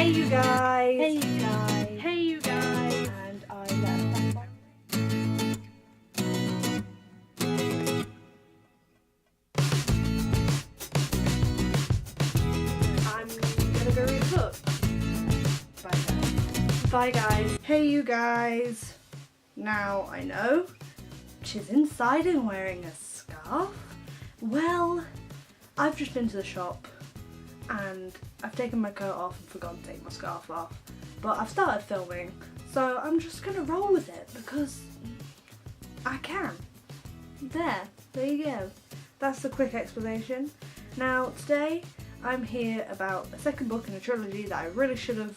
Hey you guys! Hey you guys! Hey you guys! And I left that I'm gonna go read a book. Bye guys. Bye guys. Hey you guys! Now I know she's inside and wearing a scarf. Well, I've just been to the shop and I've taken my coat off and forgotten to take my scarf off. But I've started filming, so I'm just gonna roll with it because I can. There you go. That's the quick explanation. Now today I'm here about a second book in a trilogy that I really should have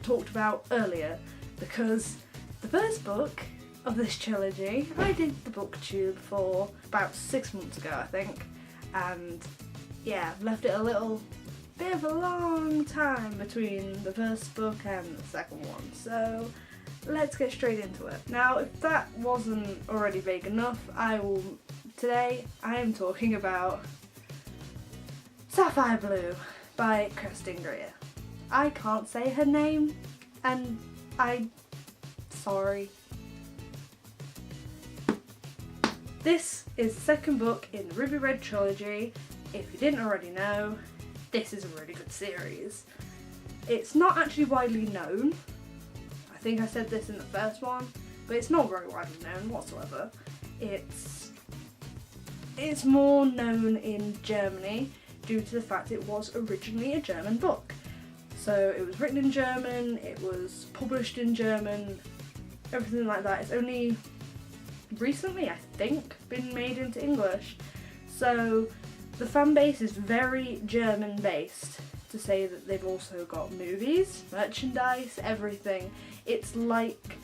talked about earlier, because the first book of this trilogy I did the booktube for about 6 months ago I think, and yeah, I've left it a little bit of a long time between the first book and the second one, so let's get straight into it. Now if that wasn't already vague enough, today I am talking about Sapphire Blue by Kerstin Gier. I can't say her name and sorry. This is the second book in the Ruby Red trilogy. If you didn't already know, this is a really good series. It's not actually widely known. I think I said this in the first one, but it's not very widely known whatsoever. It's more known in Germany due to the fact it was originally a German book. So it was written in German, it was published in German, everything like that. It's only recently, I think, been made into English. So the fan base is very German based, to say that they've also got movies, merchandise, everything. It's like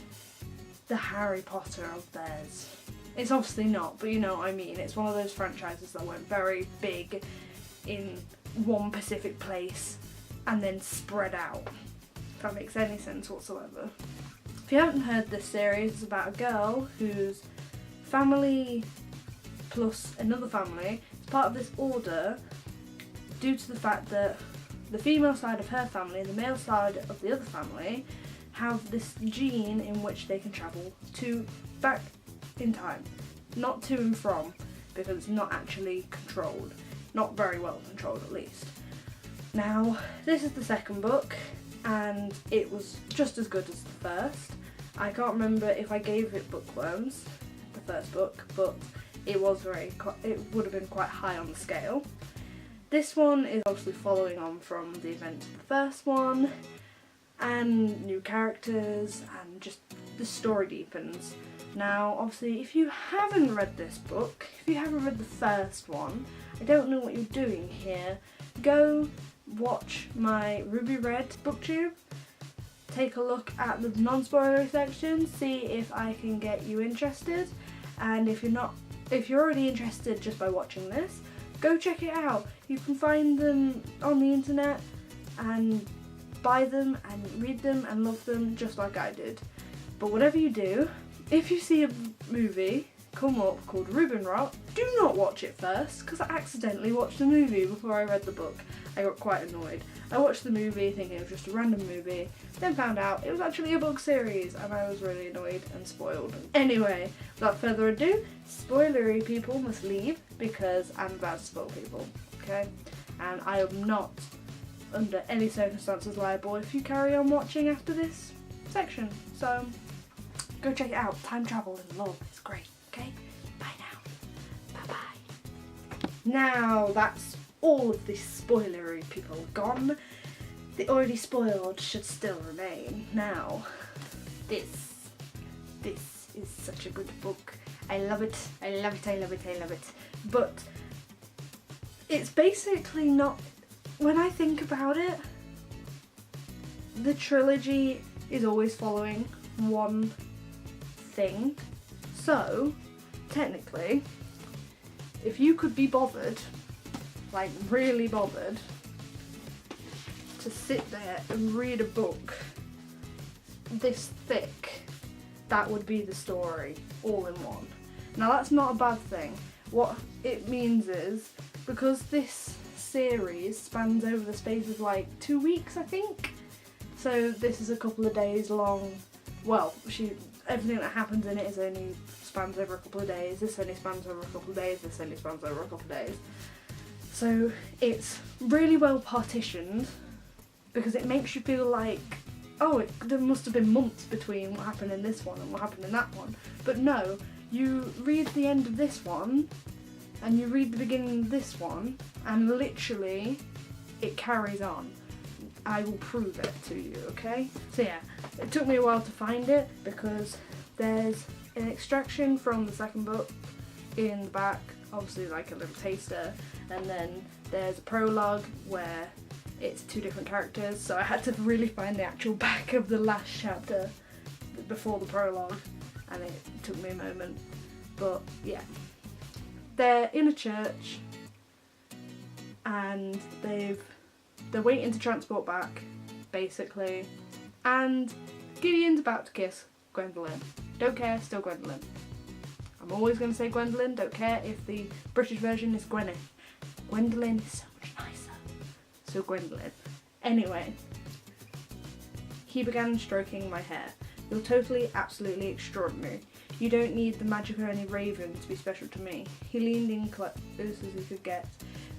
the Harry Potter of theirs. It's obviously not, but you know what I mean. It's one of those franchises that went very big in one specific place and then spread out, if that makes any sense whatsoever. If you haven't heard, this series is about a girl whose family plus another family is part of this order due to the fact that the female side of her family and the male side of the other family have this gene in which they can travel back in time. Not to and from, because it's not actually controlled. Not very well controlled at least. Now, this is the second book and it was just as good as the first. I can't remember if I gave it bookworms, the first book, but it would have been quite high on the scale. This one is obviously following on from the events of the first one, and new characters, and just the story deepens. Now obviously if you haven't read this book, if you haven't read the first one, I don't know what you're doing here. Go watch my Ruby Red booktube, take a look at the non-spoilery section, see if I can get you interested, and if you're already interested just by watching this, go check it out. You can find them on the internet and buy them and read them and love them just like I did. But whatever you do, if you see a movie come up called Ruben Rot, do not watch it first, because I accidentally watched the movie before I read the book. I got quite annoyed. I watched the movie thinking it was just a random movie, then found out it was actually a book series, and I was really annoyed and spoiled. Anyway, without further ado, spoilery people must leave, because I'm about to spoil people, okay? And I am not under any circumstances liable if you carry on watching after this section. So go check it out. Time travel and love is great, okay? Bye now. Bye-bye. Now that's all of the spoilery people gone. The already spoiled should still remain. Now, this is such a good book. I love it. I love it. I love it. I love it. But it's basically not, when I think about it, the trilogy is always following one thing. So, technically, if you could be bothered, like really bothered, to sit there and read a book this thick, that would be the story all in one. Now that's not a bad thing. What it means is, because this series spans over the space of like 2 weeks I think, So this is a couple of days long. Well, everything that happens in it is only spans over a couple of days. This only spans over a couple of days. This only spans over a couple of days. So it's really well partitioned because it makes you feel like, oh, there must have been months between what happened in this one and what happened in that one. But no, you read the end of this one and you read the beginning of this one and literally it carries on. I will prove it to you, okay? So yeah, it took me a while to find it because there's an extraction from the second book in the back, obviously like a little taster, and then there's a prologue where it's two different characters, so I had to really find the actual back of the last chapter before the prologue, and it took me a moment. But yeah, they're in a church and they're waiting to transport back, basically, and Gideon's about to kiss Gwendolyn. Don't care, still Gwendolyn. I'm always going to say Gwendolyn, don't care if the British version is Gwenny. Gwendolyn is so much nicer. So Gwendolyn. Anyway, he began stroking my hair. You're totally, absolutely extraordinary. You don't need the magic or any raven to be special to me. He leaned in close as he could get,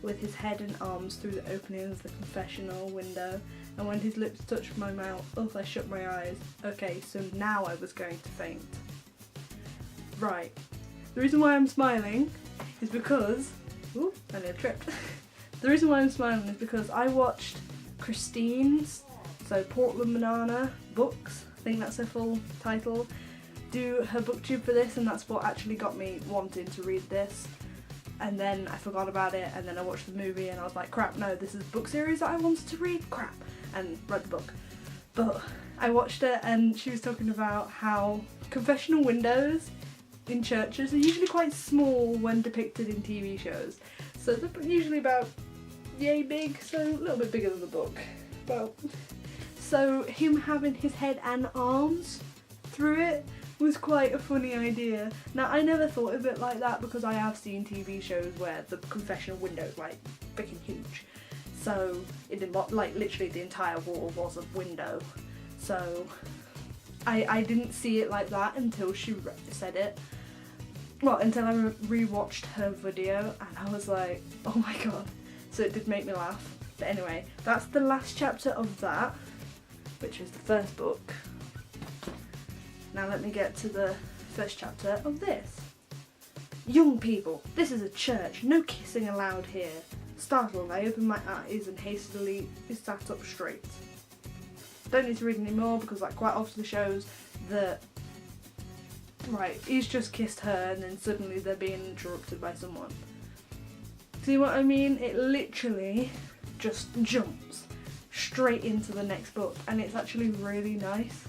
with his head and arms through the opening of the confessional window, and when his lips touched my mouth, I shut my eyes. Okay, so now I was going to faint. Right. The reason why I'm smiling is because... Ooh, I nearly tripped. The reason why I'm smiling is because I watched Kerstin's, so Portland Banana Books, I think that's her full title, do her booktube for this, and that's what actually got me wanting to read this. And then I forgot about it, and then I watched the movie and I was like, crap, no, this is a book series that I wanted to read, crap, and read the book. But I watched it and she was talking about how confessional windows in churches are usually quite small when depicted in TV shows. So they're usually about yay big, so a little bit bigger than the book. So him having his head and arms through it was quite a funny idea. Now, I never thought of it like that because I have seen TV shows where the confessional window is like freaking huge. So it didn't, like, literally the entire wall was a window. So I didn't see it like that until she said it. Well, until I rewatched her video and I was like, oh my god. So it did make me laugh. But anyway, that's the last chapter of that, which is the first book. Now let me get to the first chapter of this. Young people, this is a church, no kissing allowed here. Startled, I opened my eyes and hastily sat up straight. Don't need to read any more because that quite often shows that, right, he's just kissed her and then suddenly they're being interrupted by someone. See what I mean? It literally just jumps straight into the next book, and it's actually really nice.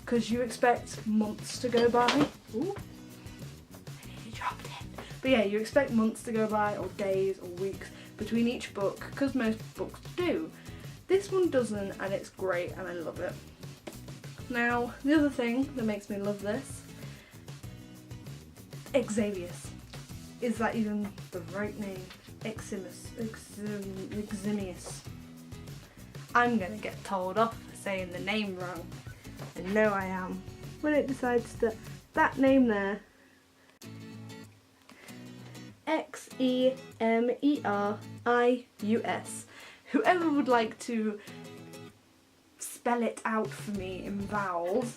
Because you expect months to go by. Ooh, I nearly dropped it. But yeah, you expect months to go by, or days, or weeks between each book, because most books do. This one doesn't, and it's great, and I love it. Now, the other thing that makes me love this, Xavius. Is that even the right name? Eximius. I'm gonna get told off for saying the name wrong. I know I am. When it decides to, that name there, Xemerius. Whoever would like to spell it out for me in vowels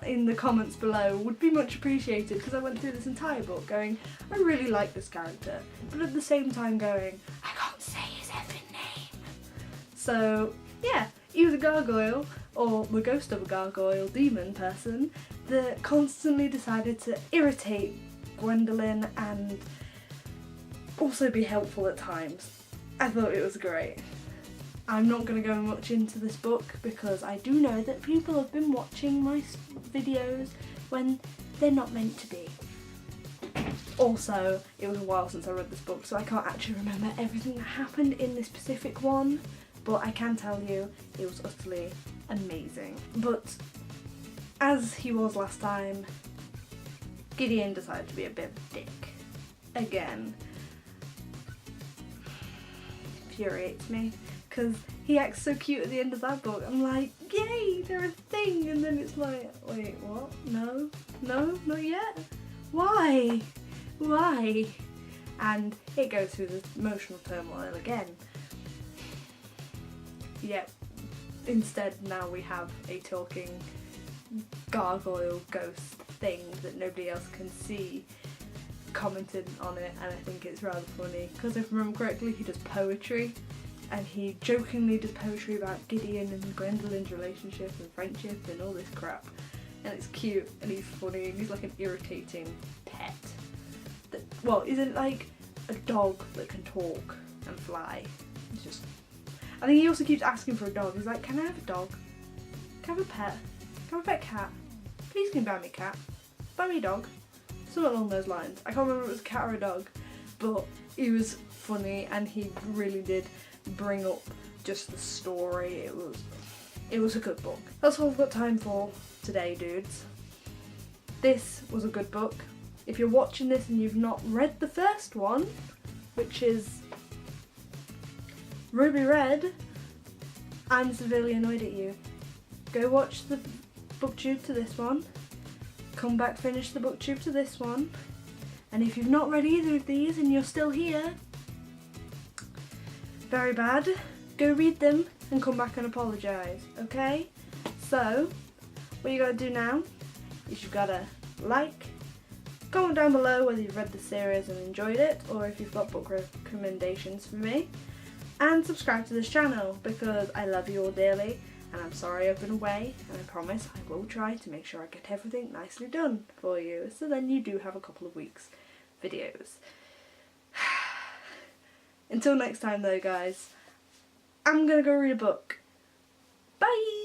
in the comments below would be much appreciated, because I went through this entire book going, I really like this character, but at the same time going, I can't say his effing name. So yeah, he was a gargoyle, or the ghost of a gargoyle demon person, that constantly decided to irritate Gwendolyn and also be helpful at times. I thought it was great. I'm not going to go much into this book because I do know that people have been watching my videos when they're not meant to be. Also, it was a while since I read this book, so I can't actually remember everything that happened in this specific one, but I can tell you it was utterly amazing. But as he was last time, Gideon decided to be a bit of a dick. Again. Infuriates me. because he acts so cute at the end of that book. I'm like, yay, they're a thing, and then it's like, wait, what? No, not yet. Why? And it goes through this emotional turmoil again. Yep. Instead, now we have a talking gargoyle ghost thing that nobody else can see commenting on it, and I think it's rather funny because if I remember correctly, he does poetry, and he jokingly does poetry about Gideon and Gwendolyn's relationship and friendship and all this crap, and it's cute and he's funny and he's like an irritating pet. Well, is it like a dog that can talk and fly? It's just, I think he also keeps asking for a dog. He's like, can I have a dog? Can I have a pet? Can I have a pet cat? Please can you buy me a cat? Buy me a dog? Something along those lines. I can't remember if it was a cat or a dog, but he was funny and he really did bring up just the story. It was a good book. That's all I've got time for today, dudes. This was a good book. If you're watching this and you've not read the first one, which is Ruby Red, I'm severely annoyed at you. Go watch the booktube to this one, come back, finish the booktube to this one, and if you've not read either of these and you're still here, very bad, go read them and come back and apologise, okay? So, what you gotta do now is you've gotta like, comment down below whether you've read the series and enjoyed it, or if you've got book recommendations for me, and subscribe to this channel because I love you all dearly, and I'm sorry I've been away, and I promise I will try to make sure I get everything nicely done for you, so then you do have a couple of weeks videos. Until next time though, guys, I'm gonna go read a book. Bye!